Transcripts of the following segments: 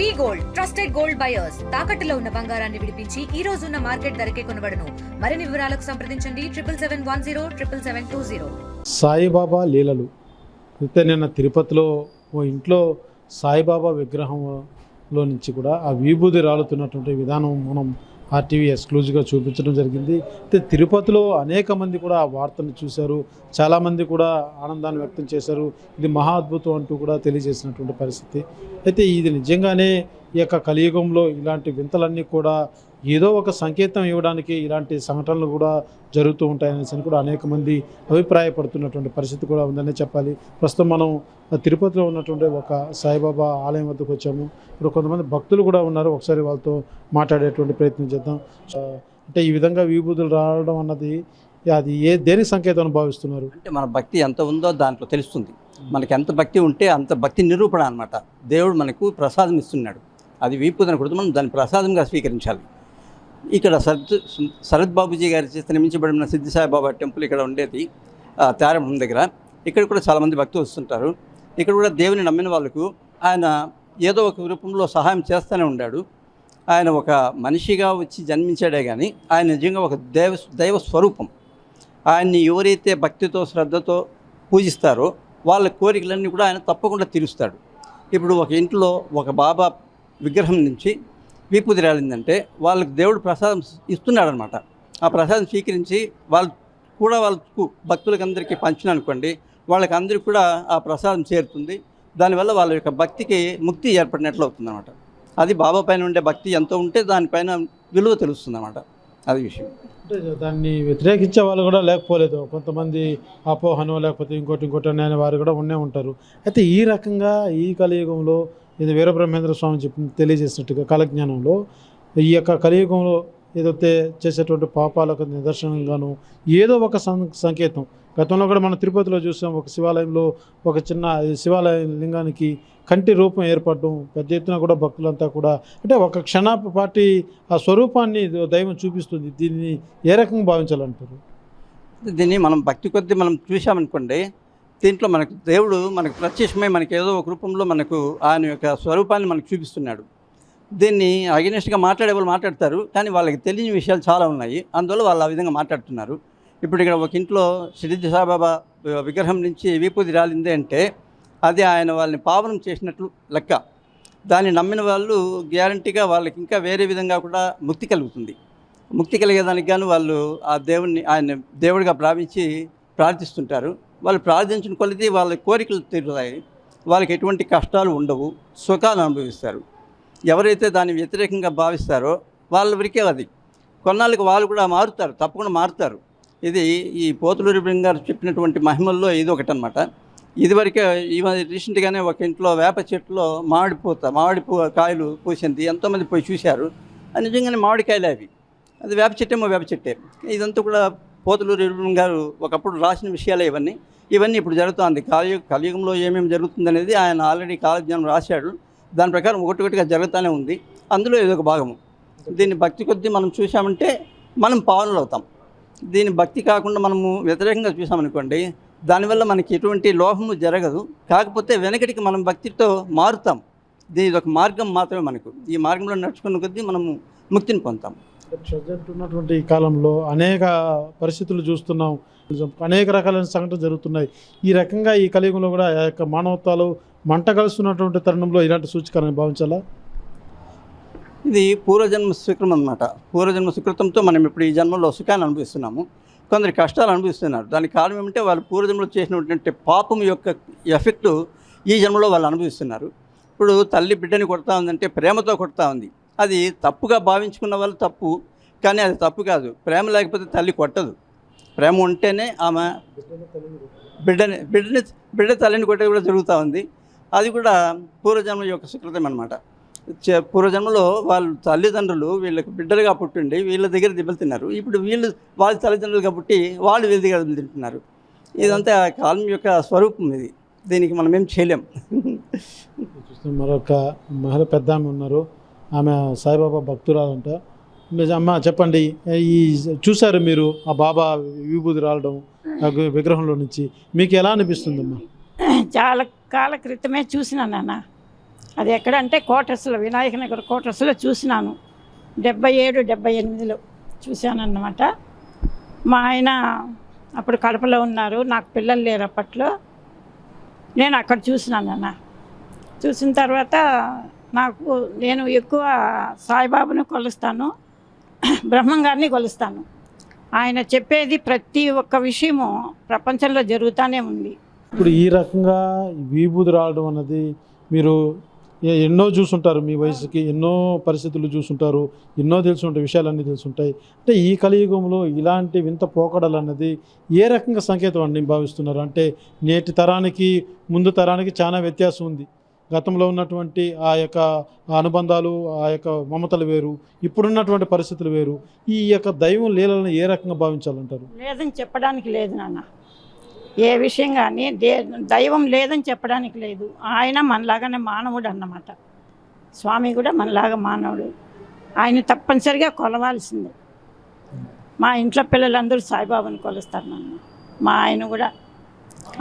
వి gold trusted gold buyers తాకట్టులో ఉన్న బంగారాన్ని విడిపించి ఈ రోజు ఉన్న మార్కెట్ ధరకే కొనబడును. మరిన్ని వివరాలకు సంప్రదించండి 7771077720. సాయిబాబా లీలలు. అయితే నిన్న తిరుపతిలో ఓ ఇంట్లో సాయిబాబా విగ్రహంలో నుంచి కూడా ఆ విభూది రాలుతున్నటువంటి విధానం మనం ఆర్టీవీ ఎక్స్క్లూజివ్గా చూపించడం జరిగింది. అయితే తిరుపతిలో అనేక మంది కూడా ఆ వార్తను చూశారు, చాలామంది కూడా ఆనందాన్ని వ్యక్తం చేశారు. ఇది మహా అద్భుతం అంటూ కూడా తెలియజేసినటువంటి పరిస్థితి. అయితే ఇది నిజంగానే ఈ యొక్క కలియుగంలో ఇలాంటి వింతలన్నీ కూడా ఏదో ఒక సంకేతం ఇవ్వడానికి ఇలాంటి సంఘటనలు కూడా జరుగుతూ ఉంటాయనేసి కూడా అనేక మంది అభిప్రాయపడుతున్నటువంటి పరిస్థితి కూడా ఉందనే చెప్పాలి. ప్రస్తుతం మనం తిరుపతిలో ఉన్నటువంటి ఒక సాయిబాబా ఆలయం వద్దకు వచ్చాము. ఇప్పుడు కొంతమంది భక్తులు కూడా ఉన్నారు, ఒకసారి వాళ్ళతో మాట్లాడేటువంటి ప్రయత్నం చేద్దాం. అంటే ఈ విధంగా విభూతులు రావడం అన్నది అది దేనికి సంకేతం భావిస్తున్నారు? అంటే మన భక్తి ఎంత ఉందో దాంట్లో తెలుస్తుంది. మనకి ఎంత భక్తి ఉంటే అంత భక్తి నిరూపణ అనమాట. దేవుడు మనకు ప్రసాదం ఇస్తున్నాడు, అది విభూతి అనకూడదు, మనం దాన్ని ప్రసాదంగా స్వీకరించాలి. ఇక్కడ శరత్ బాబుజీ గారి చేత నిర్మించబడిన సిద్ధి సాయిబాబా టెంపుల్ ఇక్కడ ఉండేది తారమం దగ్గర. ఇక్కడ కూడా చాలామంది భక్తులు వస్తుంటారు. ఇక్కడ కూడా దేవుని నమ్మిన వాళ్ళకు ఆయన ఏదో ఒక రూపంలో సహాయం చేస్తూనే ఉన్నాడు. ఆయన ఒక మనిషిగా వచ్చి జన్మించాడే కానీ ఆయన నిజంగా ఒక దైవ స్వరూపం. ఆయన్ని ఎవరైతే భక్తితో శ్రద్ధతో పూజిస్తారో వాళ్ళ కోరికలన్నీ కూడా ఆయన తప్పకుండా తీరుస్తాడు. ఇప్పుడు ఒక ఇంట్లో ఒక బాబా విగ్రహం నుంచి విభూతి రాలిందంటే వాళ్ళకి దేవుడు ప్రసాదం ఇస్తున్నాడు అనమాట. ఆ ప్రసాదం స్వీకరించి వాళ్ళకు భక్తులకు అందరికీ పంచిననుకోండి, వాళ్ళకి అందరికీ కూడా ఆ ప్రసాదం చేరుతుంది. దానివల్ల వాళ్ళ యొక్క భక్తికి ముక్తి ఏర్పడినట్లు అవుతుంది అనమాట. అది బాబా పైన ఉండే భక్తి ఎంతో ఉంటే దానిపైన విలువ తెలుస్తుంది అన్నమాట. అది విషయం. అంటే దాన్ని వ్యతిరేకించే వాళ్ళు కూడా లేకపోలేదు, కొంతమంది అపోహనో లేకపోతే ఇంకోటి అనే వారు కూడా ఉండే ఉంటారు. అయితే ఈ రకంగా ఈ కలియుగంలో ఇది వీరబ్రహ్మేంద్ర స్వామి తెలియజేసినట్టుగా కాలజ్ఞానంలో ఈ యొక్క కలియుగంలో ఏదైతే చేసేటువంటి పాపాలకు నిదర్శనంగాను ఏదో ఒక సంకేతం. గతంలో కూడా మనం తిరుపతిలో చూసాం, ఒక శివాలయంలో ఒక చిన్న శివాలయ లింగానికి కంటి రూపం ఏర్పడడం, పెద్ద ఎత్తున కూడా భక్తులంతా కూడా అంటే ఒక క్షణపాటి ఆ స్వరూపాన్ని దైవం చూపిస్తుంది. దీన్ని ఏ రకంగా భావించాలంటారు? దీన్ని మనం భక్తి కొద్దీ మనం చూసామనుకోండి, దీంట్లో మనకు దేవుడు మనకు ప్రత్యక్షమై మనకి ఏదో ఒక రూపంలో మనకు ఆయన యొక్క స్వరూపాన్ని మనకు చూపిస్తున్నాడు. దీన్ని అగెనిస్ట్గా మాట్లాడే వాళ్ళు మాట్లాడతారు, కానీ వాళ్ళకి తెలియని విషయాలు చాలా ఉన్నాయి, అందువల్ల వాళ్ళు ఆ విధంగా మాట్లాడుతున్నారు. ఇప్పుడు ఇక్కడ ఒక ఇంట్లో సిద్ధి సాయిబాబా విగ్రహం నుంచి విభూతి రాలింది అంటే అది ఆయన వాళ్ళని పావనం చేసినట్లు లెక్క. దాన్ని నమ్మిన వాళ్ళు గ్యారంటీగా వాళ్ళకి ఇంకా వేరే విధంగా కూడా ముక్తి కలుగుతుంది. ముక్తి కలిగేదానికి గాను వాళ్ళు ఆ దేవుణ్ణి ఆయన దేవుడిగా భావించి ప్రార్థిస్తుంటారు. వాళ్ళు ప్రార్థించిన కొలది వాళ్ళ కోరికలు తీరుతాయి, వాళ్ళకి ఎటువంటి కష్టాలు ఉండవు, సుఖాలు అనుభవిస్తారు. ఎవరైతే దాన్ని వ్యతిరేకంగా భావిస్తారో వాళ్ళ వరకే అది. కొన్నాళ్ళకి వాళ్ళు కూడా మారుతారు, తప్పకుండా మారుతారు. ఇది ఈ పోతులూరి గారు చెప్పినటువంటి మహిమల్లో ఇది ఒకటి అనమాట. ఇదివరకే రీసెంట్గానే ఒక ఇంట్లో వేప చెట్టులో మామిడి కాయలు పూసింది, ఎంతోమంది పోయి చూశారు. అది నిజంగానే మామిడికాయలే అవి, అది వేప చెట్టే. ఇదంతా కూడా పోతులూరి గారు ఒకప్పుడు రాసిన విషయాలే ఇవన్నీ ఇప్పుడు జరుగుతుంది. కలియుగంలో ఏమేమి జరుగుతుందనేది ఆయన ఆల్రెడీ కాలజ్ఞానం రాశాడు. దాని ప్రకారం ఒకటిగా జరుగుతూనే ఉంది. అందులో ఇదొక భాగము. దీన్ని భక్తి కొద్దీ మనం చూసామంటే మనం పావనులు అవుతాం. దీన్ని భక్తి కాకుండా మనము వ్యతిరేకంగా చూసామనుకోండి, దానివల్ల మనకి ఎటువంటి లోపము జరగదు. కాకపోతే వెనకటికి మనం భక్తితో మారుతాం. దీని ఒక మార్గం మాత్రమే మనకు. ఈ మార్గంలో నడుచుకున్న కొద్దీ మనము ముక్తిని పొందుతాం. ప్రజెంట్ ఉన్నటువంటి ఈ కాలంలో అనేక పరిస్థితులు చూస్తున్నాం, అనేక రకాలైన సంఘటనలు జరుగుతున్నాయి. ఈ రకంగా ఈ కలియుగంలో కూడా ఆ యొక్క మానవత్వాలు మంట కలుస్తున్నటువంటి తరుణంలో ఇలాంటి సూచికలను భావించాలా? ఇది పూర్వజన్మ సుకృతం అన్నమాట. పూర్వజన్మ సుకృతంతో మనం ఇప్పుడు ఈ జన్మలో సుఖాన్ని అనుభవిస్తున్నాము, కొందరు కష్టాలు అనుభవిస్తున్నారు. దానికి కారణం ఏమంటే వాళ్ళు పూర్వజన్మలో చేసినటువంటి పాపం యొక్క ఎఫెక్టు ఈ జన్మలో వాళ్ళు అనుభవిస్తున్నారు. ఇప్పుడు తల్లి బిడ్డని కొడతా ఉందంటే ప్రేమతో కొడతా ఉంది. అది తప్పుగా భావించుకున్న వాళ్ళు తప్పు, కానీ అది తప్పు కాదు. ప్రేమ లేకపోతే తల్లి కొట్టదు. ప్రేమ ఉంటేనే ఆమె బిడ్డ తల్లిని కొట్టేది కూడా జరుగుతూ ఉంది. అది కూడా పూర్వజన్మ యొక్క సుకృతం అన్నమాట. పూర్వజన్మలో వాళ్ళు తల్లిదండ్రులు వీళ్ళకి బిడ్డలుగా పుట్టిండి వీళ్ళ దగ్గర దెబ్బలు తిన్నారు. ఇప్పుడు వీళ్ళు వాళ్ళ తల్లిదండ్రులుగా పుట్టి వాళ్ళు వీళ్ళ దగ్గర దెబ్బలు తింటున్నారు. ఇదంతా కాలం యొక్క స్వరూపం. ఇది దీనికి మనం ఏం చేయలేం. మరొక మహిళ పెద్ద ఆమె ఉన్నారు, ఆమె సాయిబాబా భక్తురాలంట. అమ్మ చెప్పండి, ఈ చూశారు మీరు ఆ బాబా విభూతి రాలడం విగ్రహంలో నుంచి, మీకు ఎలా అనిపిస్తుందమ్మా? చాలా కాల క్రితమే చూసినా నాన్న. అది ఎక్కడంటే కోటర్స్లో, వినాయక నగర్ కోటర్స్లో చూసినాను. 77, 78లో చూశానన్నమాట. మా ఆయన అప్పుడు కడపలో ఉన్నారు, నాకు పిల్లలు లేరు అప్పట్లో. నేను అక్కడ చూసినానన్న. చూసిన తర్వాత నేను ఎక్కువ సాయిబాబాను కొలుస్తాను, బ్రహ్మంగారిని కొలుస్తాను. ఆయన చెప్పేది ప్రతి ఒక్క విషయము ప్రపంచంలో జరుగుతూనే ఉంది. ఇప్పుడు ఈ రకంగా విభూది రావడం అన్నది మీరు ఎన్నో చూసుంటారు, మీ వయసుకి ఎన్నో పరిస్థితులు చూసుంటారు, ఎన్నో తెలుసుంటాయి, విషయాలన్నీ తెలుసుంటాయి. అంటే ఈ కలియుగంలో ఇలాంటి వింత పోకడలు అన్నది ఏ రకంగా సంకేతం అని భావిస్తున్నారు? అంటే నేటి తరానికి ముందు తరానికి చాలా వ్యత్యాసం ఉంది. గతంలో ఉన్నటువంటి ఆ యొక్క అనుబంధాలు, ఆ యొక్క మమతలు వేరు, ఇప్పుడున్నటువంటి పరిస్థితులు వేరు. ఈ యొక్క దైవం లీలను ఏ రకంగా భావించాలంటారు? లేదని చెప్పడానికి లేదు నాన్న, ఏ విషయం కానీ దైవం లేదని చెప్పడానికి లేదు. ఆయన మనలాగానే మానవుడు అన్నమాట. స్వామి కూడా మనలాగా మానవుడు. ఆయన తప్పనిసరిగా కొలవాల్సిందే. మా ఇంట్లో పిల్లలందరూ సాయిబాబాని కొలుస్తారు నాన్న, మా ఆయన కూడా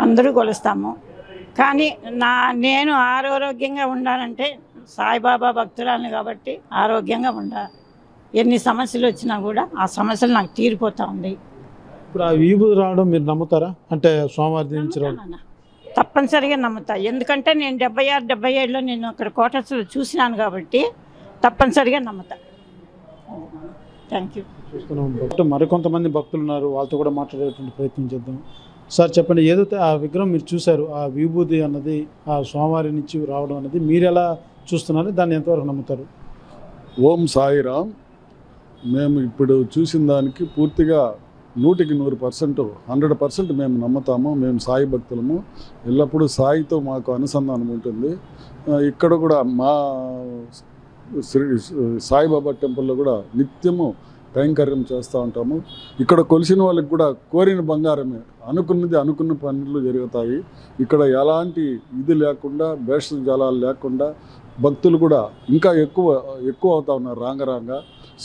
అందరూ కొలుస్తాము. కానీ నేను ఆరోగ్యంగా ఉండాలంటే సాయిబాబా భక్తురాలని కాబట్టి ఆరోగ్యంగా ఉండాలి. ఎన్ని సమస్యలు వచ్చినా కూడా ఆ సమస్యలు నాకు తీరిపోతూ ఉంది. ఇప్పుడు ఆ విభూది రావడం మీరు నమ్ముతారా? అంటే సోమవారి నుంచి రావడం తప్పనిసరిగా నమ్ముతా. ఎందుకంటే నేను 76, 77లో నేను అక్కడ కోటర్స్లో చూసినాను కాబట్టి తప్పనిసరిగా నమ్ముతా. Thank you. చూస్తున్నాం. మరికొంతమంది భక్తులు ఉన్నారు, వాళ్ళతో కూడా మాట్లాడేటువంటి ప్రయత్నం చేద్దాం. సార్ చెప్పండి, ఏదైతే ఆ విగ్రహం మీరు చూశారు, ఆ విభూది అన్నది ఆ సోమవారి నుంచి రావడం అనేది మీరు ఎలా చూస్తున్నారు, దాన్ని ఎంతవరకు నమ్ముతారు? ఓం సాయిరామ్. మేము ఇప్పుడు చూసిన దానికి పూర్తిగా 100% 100% మేము నమ్ముతాము. మేము సాయి భక్తులము. ఎల్లప్పుడూ సాయితో మాకు అనుసంధానం ఉంటుంది. ఇక్కడ కూడా మా శ్రీ సాయిబాబా టెంపుల్లో కూడా నిత్యము కైంకర్యం చేస్తూ ఉంటాము. ఇక్కడ కొలిసిన వాళ్ళకి కూడా కోరిన బంగారమే, అనుకున్నది అనుకున్న పనులు జరుగుతాయి. ఇక్కడ ఎలాంటి ఇది లేకుండా, భేషజాలాలు లేకుండా భక్తులు కూడా ఇంకా ఎక్కువ అవుతా ఉన్నారు. రాంగ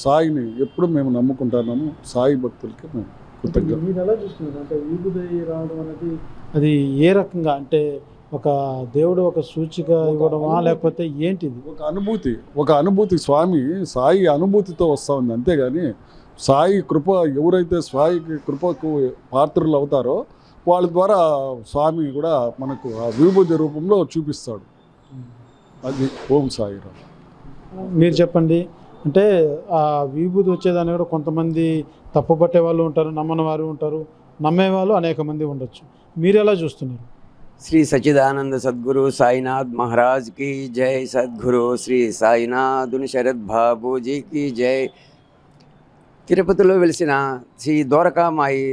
సాయిని ఎప్పుడు మేము నమ్ముకుంటున్నాము. సాయి భక్తులకి మేము కృతజ్ఞత. మీరు ఎలా చూస్తున్నారు? అంటే విభూది రావడం అనేది అది ఏ రకంగా, అంటే ఒక దేవుడు ఒక సూచిక ఇవ్వడమా, లేకపోతే ఏంటిది? ఒక అనుభూతి స్వామి సాయి అనుభూతితో వస్తూ ఉంది. అంతేగాని సాయి కృప, ఎవరైతే సాయికి కృపకు పాత్రలు అవుతారో వాళ్ళ ద్వారా స్వామి కూడా మనకు ఆ విభూతి రూపంలో చూపిస్తాడు. అది ఓం సాయిరామ్. మీరు చెప్పండి. అంటే ఆ విభూతి వచ్చేదాన్ని కూడా కొంతమంది తప్పుపట్టే వాళ్ళు ఉంటారు, నమ్మని వారు ఉంటారు, నమ్మేవాళ్ళు అనేక మంది ఉండొచ్చు. మీరు ఎలా చూస్తున్నారు? శ్రీ సచ్చిదానంద సద్గురు సాయినాథ్ మహారాజ్ की जय. సద్గురు శ్రీ సాయినాథుని శరద్ బాబూజీకి జై. తిరుపతిలో వెలిసిన శ్రీ ద్వారకామాయి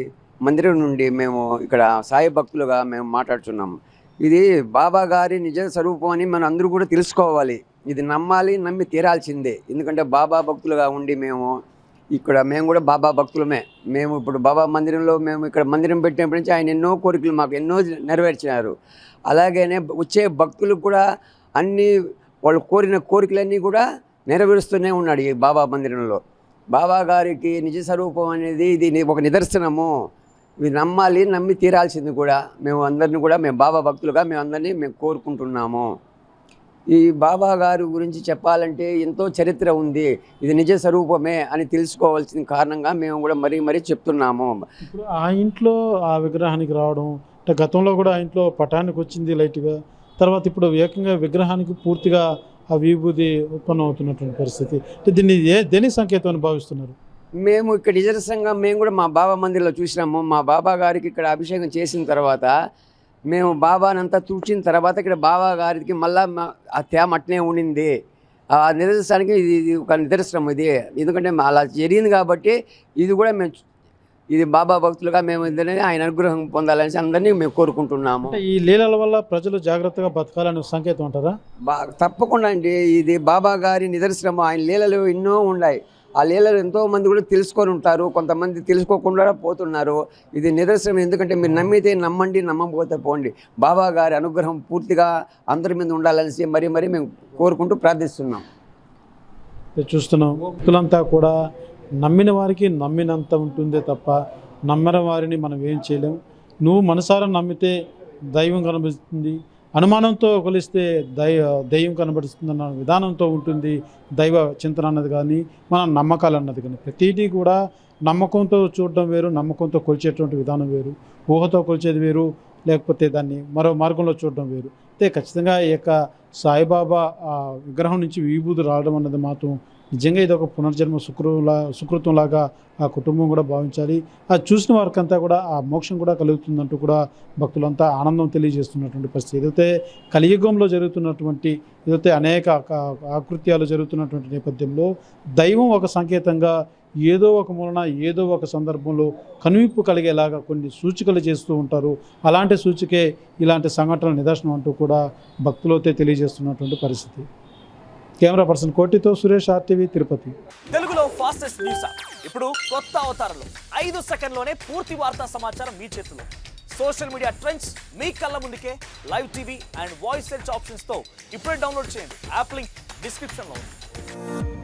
మందిరం నుండి మేము ఇక్కడ సాయి భక్తులుగా మేము మాట్లాడుతున్నాం. ఇది బాబా గారి నిజ స్వరూపం అని మనం అందరూ కూడా తెలుసుకోవాలి. ఇది నమ్మాలి, నమ్మి తీరాల్సిందే. ఎందుకంటే బాబా భక్తులుగా ఉండి మేము కూడా బాబా భక్తులమే. మేము ఇప్పుడు బాబా మందిరంలో మేము ఇక్కడ మందిరం పెట్టినప్పటి నుంచి ఆయన ఎన్నో కోరికలు మాకు ఎన్నో నెరవేర్చినారు. అలాగనే వచ్చే భక్తులకు కూడా అన్ని వాళ్ళు కోరిన కోరికలన్నీ కూడా నెరవేరుస్తూనే ఉన్నాడు ఈ బాబా మందిరంలో. బాబా గారికి నిజ స్వరూపం అనేది ఇది ఒక నిదర్శనము. ఇది నమ్మాలి, నమ్మి తీరాల్సింది కూడా. మేము అందరినీ కూడా మేము బాబా భక్తులుగా మేము కోరుకుంటున్నాము. ఈ బాబా గారి గురించి చెప్పాలంటే ఎంతో చరిత్ర ఉంది. ఇది నిజ స్వరూపమే అని తెలుసుకోవాల్సిన కారణంగా మేము కూడా మరీ చెప్తున్నాము. ఇప్పుడు ఆ ఇంట్లో ఆ విగ్రహానికి రావడం అంటే గతంలో కూడా ఆ ఇంట్లో పటానికి వచ్చింది లైట్గా, తర్వాత ఇప్పుడు ఏకంగా విగ్రహానికి పూర్తిగా ఆ విభూది ఉత్పన్నం అవుతున్నటువంటి పరిస్థితి. అంటే దీన్ని దేని సంకేతం అని భావిస్తున్నారు? మేము ఇక్కడ నిజంగా మేము కూడా మా బాబా మందిరంలో చూసినాము. మా బాబా గారికి ఇక్కడ అభిషేకం చేసిన తర్వాత మేము బాబానంతా తుడిచిన తర్వాత ఇక్కడ బాబా గారికి మళ్ళా ఆ తేమ అట్నే ఉండింది. ఆ నిదర్శనానికి ఇది ఒక నిదర్శనం ఇది. ఎందుకంటే అలా జరిగింది కాబట్టి ఇది కూడా ఇది బాబా భక్తులుగా మేము ఆయన అనుగ్రహం పొందాలని అందరినీ మేము కోరుకుంటున్నాము. ఈ లీలల వల్ల ప్రజలు జాగ్రత్తగా బతకాలనే సంకేతం అంటారా? తప్పకుండా అండి. ఇది బాబా గారి నిదర్శనము. ఆయన లీలలు ఎన్నో ఉన్నాయి. ఆ లీలలు ఎంతోమంది కూడా తెలుసుకొని ఉంటారు, కొంతమంది తెలుసుకోకుండా పోతున్నారు. ఇది నిదర్శనం. ఎందుకంటే మీరు నమ్మితే నమ్మండి, నమ్మకపోతే పోండి. బాబా గారి అనుగ్రహం పూర్తిగా అందరి మీద ఉండాలనేసి మరీ మేము కోరుకుంటూ ప్రార్థిస్తున్నాం. చూస్తున్నాం, భక్తులంతా కూడా నమ్మిన వారికి నమ్మినంత ఉంటుందే తప్ప నమ్మని వారిని మనం ఏం చేయలేం. నువ్వు మనసారా నమ్మితే దైవం కనిపిస్తుంది, అనుమానంతో కొలిస్తే దైవం కనబడుతుందన్న విధానంతో ఉంటుంది దైవ చింతన అన్నది కానీ మన నమ్మకాలు అన్నది కానీ. ప్రతిదీ కూడా నమ్మకంతో చూడడం వేరు, నమ్మకంతో కొలిచేటువంటి విధానం వేరు, ఊహతో కొలిచేది వేరు, లేకపోతే దాన్ని మరో మార్గంలో చూడడం వేరు. అయితే ఖచ్చితంగా ఈ యొక్క సాయిబాబా విగ్రహం నుంచి విభూతి రావడం అన్నది మాత్రం నిజంగా ఇది ఒక పునర్జన్మ సుకృతంలాగా ఆ కుటుంబం కూడా భావించాలి. అది చూసిన వారికంతా కూడా ఆ మోక్షం కూడా కలుగుతుందంటూ కూడా భక్తులంతా ఆనందం తెలియజేస్తున్నటువంటి పరిస్థితి. ఏదైతే కలియుగంలో జరుగుతున్నటువంటి ఏదైతే అనేక ఆకృత్యాలు జరుగుతున్నటువంటి నేపథ్యంలో దైవం ఒక సంకేతంగా ఏదో ఒక మూలన ఏదో ఒక సందర్భంలో కనువిప్పు కలిగేలాగా కొన్ని సూచికలు చేస్తూ ఉంటారు. అలాంటి సూచికే ఇలాంటి సంఘటనల నిదర్శనం అంటూ కూడా భక్తులతో తెలియజేస్తున్నటువంటి పరిస్థితి. కెమెరా పర్సన్ కోటితో సురేష్, RTV, తిరుపతి. తెలుగులో ఫాస్టెస్ట్ న్యూస్ ఇప్పుడు కొత్త అవతారంలో 5 సెకండ్లోనే పూర్తి వార్తా సమాచారం మీ చేతిలో. సోషల్ మీడియా ట్రెండ్స్ మీ కళ్ళ ముందుకే live TV and voice search options తో ఇప్పుడే డౌన్లోడ్ చేయండి. యాప్ లింక్ డిస్క్రిప్షన్లో ఉంది.